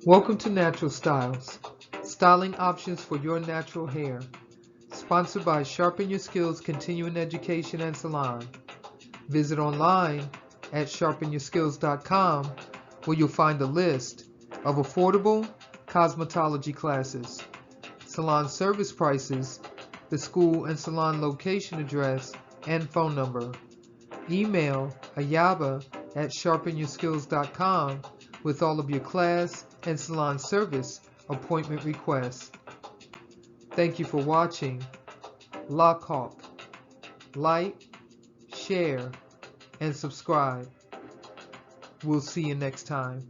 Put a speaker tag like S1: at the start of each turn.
S1: Welcome to Natural Styles, styling options for your natural hair. Sponsored by Sharpen Your Skills Continuing Education and Salon. Visit online at sharpenyourskills.com where you'll find a list of affordable cosmetology classes, salon service prices, the school and salon location address, and phone number. Email Ayaba at sharpenyourskills.com with all of your class and salon service appointment requests. Thank you for watching. Loc Hawk. Like, share, and subscribe. We'll see you next time.